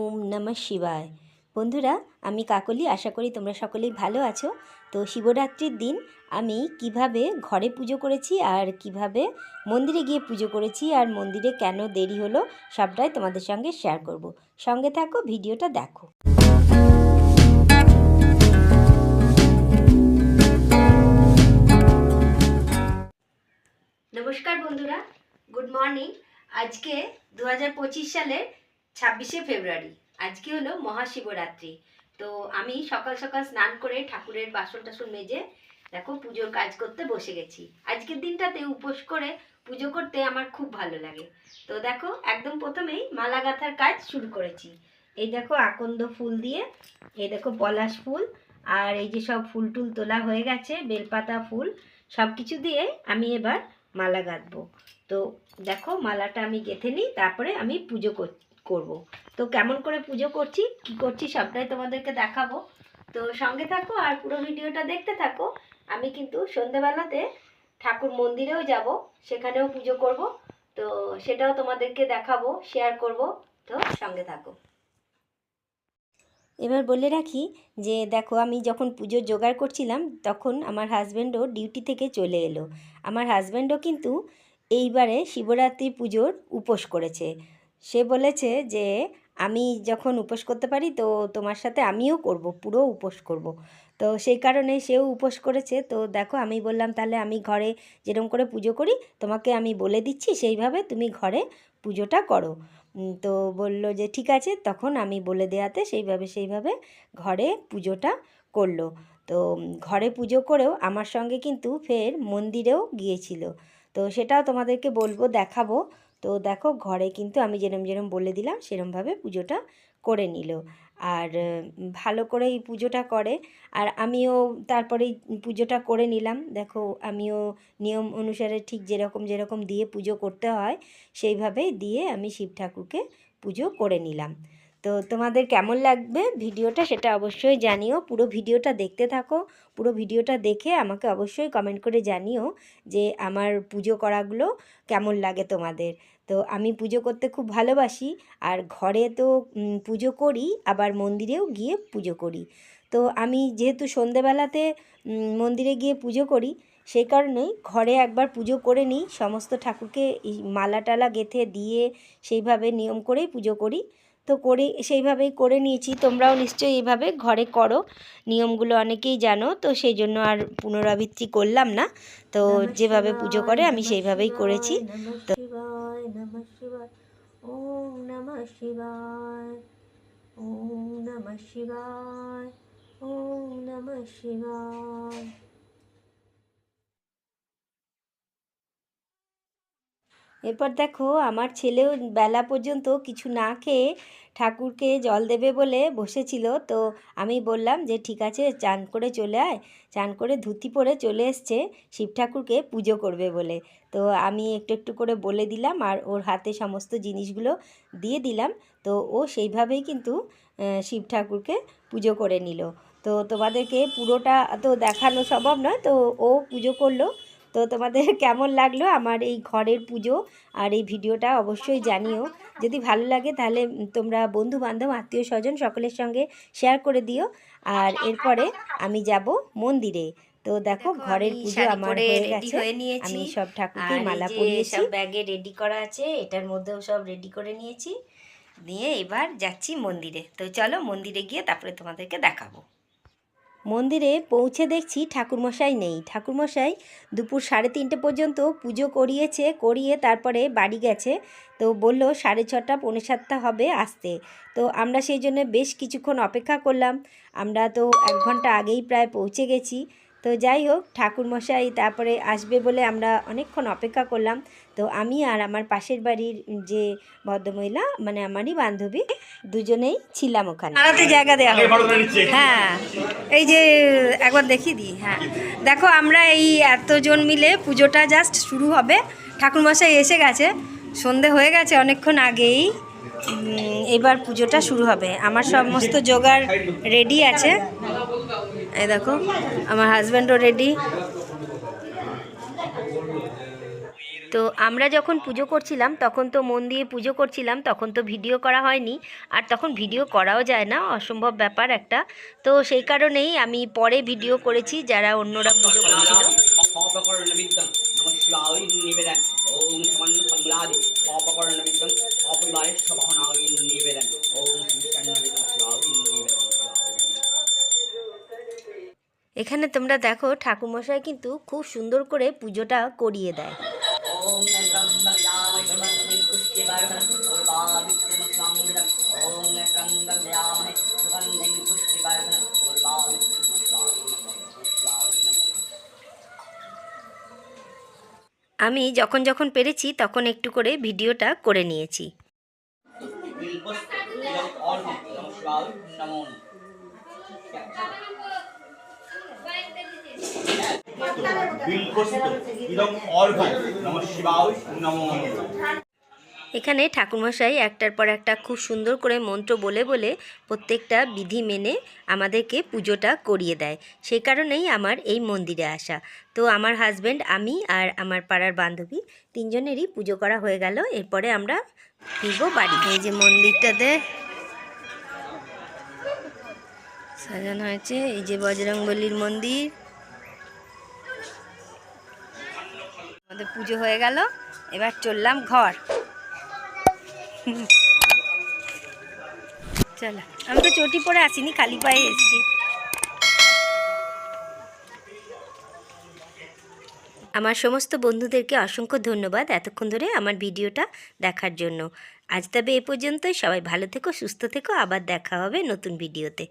ওম নমঃ শিবায়। বন্ধুরা, আমি কাকলি। আশা করি তোমরা সকলেই ভালো আছো। তো শিবরাত্রির দিন আমি কিভাবে ঘরে পুজো করেছি আর কিভাবে মন্দিরে গিয়ে পুজো করেছি আর মন্দিরে কেন দেরি হলো সবটাই তোমাদের সঙ্গে শেয়ার করব। সঙ্গে থাকো, ভিডিওটা দেখো। নমস্কার বন্ধুরা, গুড মর্নিং। আজকে 2025 সালের 26শে ফেব্রুয়ারি। আজকে হলো মহাশিবরাত্রি। তো আমি সকাল সকাল স্নান করে ঠাকুরের বাসন টাসন মেজে দেখো পুজোর কাজ করতে বসে গেছি। আজকের দিনটাতে উপোস করে পুজো করতে আমার খুব ভালো লাগে। তো দেখো একদম প্রথমেই মালা গাঁথার কাজ শুরু করেছি। এই দেখো আকন্দ ফুল দিয়ে, এই দেখো পলাশ ফুল, আর এই যে সব ফুল টুল তোলা হয়ে গেছে, বেলপাতা ফুল, সব কিছু দিয়ে আমি এবার মালা গাঁথবো। তো দেখো মালাটা আমি গেঁথে নিই, তারপরে আমি পুজো করব। তো কেমন করে পুজো করছি, কি করছি সবটাই তোমাদেরকে দেখাবো। তো সঙ্গে থাকো আর পুরো ভিডিওটা দেখতে থাকো। আমি কিন্তু সন্ধেবেলাতে ঠাকুর মন্দিরেও যাব, সেখানেও পুজো করব। তো সেটাও তোমাদেরকে দেখাবো, শেয়ার করব। তো সঙ্গে থাকো। এবার বলে রাখি যে দেখো, আমি যখন পুজোর জোগাড় করছিলাম তখন আমার হাজব্যান্ডও ডিউটি থেকে চলে এলো। আমার হাজব্যান্ডও কিন্তু এইবারে শিবরাত্রি পুজোর উপোস করেছে। সে বলেছে যে আমি যখন উপোস করতে পারি তো তোমার সাথে আমিও করব, পুরো উপোস করব। তো সেই কারণে সেও উপোস করেছে। তো দেখো আমি বললাম তাহলে আমি ঘরে যেরকম করে পুজো করি তোমাকে আমি বলে দিচ্ছি, সেইভাবে তুমি ঘরে পুজোটা করো। তো বলল যে ঠিক আছে। তখন আমি বলে দেওয়াতে সেইভাবে ঘরে পুজোটা করলো। তো ঘরে পুজো করেও আমার সঙ্গে কিন্তু ফের মন্দিরেও গিয়েছিল। তো সেটাও তোমাদেরকে বলবো, দেখাবো। তো দেখো ঘরে কিন্তু আমি যেরম বলে দিলাম সেরমভাবে পুজোটা করে নিল। আর ভালো করে এই পুজোটা করে। আর আমিও তারপরে পুজোটা করে নিলাম। দেখো আমিও নিয়ম অনুসারে ঠিক যেরকম দিয়ে পুজো করতে হয় সেইভাবেই দিয়ে আমি শিব ঠাকুরকে পুজো করে নিলাম। তো তোমাদের কেমন লাগবে ভিডিওটা সেটা অবশ্যই জানিও। পুরো ভিডিওটা দেখতে থাকো। পুরো ভিডিওটা দেখে আমাকে অবশ্যই কমেন্ট করে জানিও যে আমার পুজো করাগুলো কেমন লাগে তোমাদের। তো আমি পুজো করতে খুব ভালোবাসি। আর ঘরে তো পুজো করি, আবার মন্দিরেও গিয়ে পুজো করি। তো আমি যেহেতু সন্ধেবেলাতে মন্দিরে গিয়ে পুজো করি, সেই কারণেই ঘরে একবার পুজো করে নিই। সমস্ত ঠাকুরকে মালা টালা গেঁথে দিয়ে সেইভাবে নিয়ম করেই পুজো করি। তো সেইভাবেই করে নিয়েছি। তোমরাও নিশ্চয়ই এইভাবে ঘরে করো, নিয়মগুলো অনেকেই জানো। তো সেই জন্য আর পুনরাবৃত্তি করলাম না। তো যেভাবে পুজো করে আমি সেইভাবেই করেছি। তো নমঃ শিবায়, ওম নমঃ শিবায়, ওম নমঃ শিবায়, ওম নমঃ শিবায়। এরপর দেখো আমার ছেলেও বেলা পর্যন্ত কিছু না খেয়ে ঠাকুরকে জল দেবে বলে বসেছিল। তো আমি বললাম যে ঠিক আছে, চান করে চলে আয়। চান করে ধুতি পরে চলে এসছে শিব ঠাকুরকে পুজো করবে বলে। তো আমি একটু করে বলে দিলাম আর ওর হাতে সমস্ত জিনিসগুলো দিয়ে দিলাম। তো ও সেইভাবেই কিন্তু শিব ঠাকুরকে পুজো করে নিল। তো তোমাদেরকে পুরোটা তো দেখানো সম্ভব নয়, তো ও পুজো করলো। তো তোমাদের কেমন লাগলো আমার এই ঘরের পুজো আর এই ভিডিওটা অবশ্যই জানিও। যদি ভালো লাগে তাহলে তোমরা বন্ধু বান্ধব আত্মীয় স্বজন সকলের সঙ্গে শেয়ার করে দিও। আর এরপরে আমি যাব মন্দিরে। তো দেখো ঘরের পুজো আমার হয়ে গেছে। আমি সব ঠাকুরকেই মালা পরিয়েছি, সব ব্যাগে রেডি করা আছে, এটার মধ্যেও সব রেডি করে নিয়েছি। নিয়ে এবার যাচ্ছি মন্দিরে। তো চলো মন্দিরে গিয়ে তারপরে তোমাদেরকে দেখাবো। মন্দিরে পৌঁছে দেখছি ঠাকুরমশাই নেই। ঠাকুরমশাই দুপুর 3:30 পর্যন্ত পুজো করিয়ে তারপরে বাড়ি গেছে। তো বলল 6:30 6:45 হবে আসতে। তো আমরা সেই জন্য বেশ কিছুক্ষণ অপেক্ষা করলাম। আমরা তো 1 ঘন্টা আগেই প্রায় পৌঁছে গেছি। তো যাই হোক, ঠাকুরমশাই তারপরে আসবে বলে আমরা অনেকক্ষণ অপেক্ষা করলাম। তো আমি আর আমার পাশের বাড়ির যে ভদ্রমহিলা, মানে আমারই বান্ধবী, দুজনেই ছিলাম ওখানে। আলাদা জায়গা দেওয়া হবে। হ্যাঁ, এই যে একবার দেখিয়ে দিই। হ্যাঁ দেখো, আমরা এই এতজন মিলে পুজোটা জাস্ট শুরু হবে। ঠাকুরমশাই এসে গেছে, সন্ধে হয়ে গেছে অনেকক্ষণ আগেই। এবার পুজোটা শুরু হবে। আমার সমস্ত জোগাড় রেডি আছে। এই দেখো আমার হাজব্যান্ডও রেডি। তো আমরা যখন পুজো করছিলাম তখন তো মন দিয়ে পুজো করছিলাম, তখন তো ভিডিও করা হয়নি, আর তখন ভিডিও করাও যায় না, অসম্ভব ব্যাপার একটা। তো সেই কারণেই আমি পরে ভিডিও করেছি, যারা অন্যরা পুজো করছিল। এখানে তোমরা দেখো ঠাকুরমশাই কিন্তু খুব সুন্দর করে পুজোটা করিয়ে দেয়। আমি যখন যখন পেরেছি তখন একটু করে ভিডিওটা করে নিয়েছি। এখানে ঠাকুরমশাই একটার পর একটা খুব সুন্দর করে মন্ত্র বলে বলে প্রত্যেকটা বিধি মেনে আমাদেরকে পুজোটা করিয়ে দেয়। সেই কারণেই আমার এই মন্দিরে আসা। তো আমার হাজব্যান্ড, আমি আর আমার পাড়ার বান্ধবী তিনজনেরই পুজো করা হয়ে গেল। এরপরে আমরা ফিরবো বাড়ি। এই যে মন্দিরটাতে সাজানো হয়েছে, এই যে বজরংবলীর মন্দির। আমাদের পুজো হয়ে গেল, এবার চললাম ঘর। চলো, আমি তো চটি পরে আসিনি, খালি পায়ে এসেছি। আমার সমস্ত বন্ধুদেরকে অসংখ্য ধন্যবাদ এতক্ষণ ধরে আমার ভিডিওটা দেখার জন্য। আজ তবে এ পর্যন্তই। সবাই ভালো থেকো, সুস্থ থেকো, আবার দেখা হবে নতুন ভিডিওতে।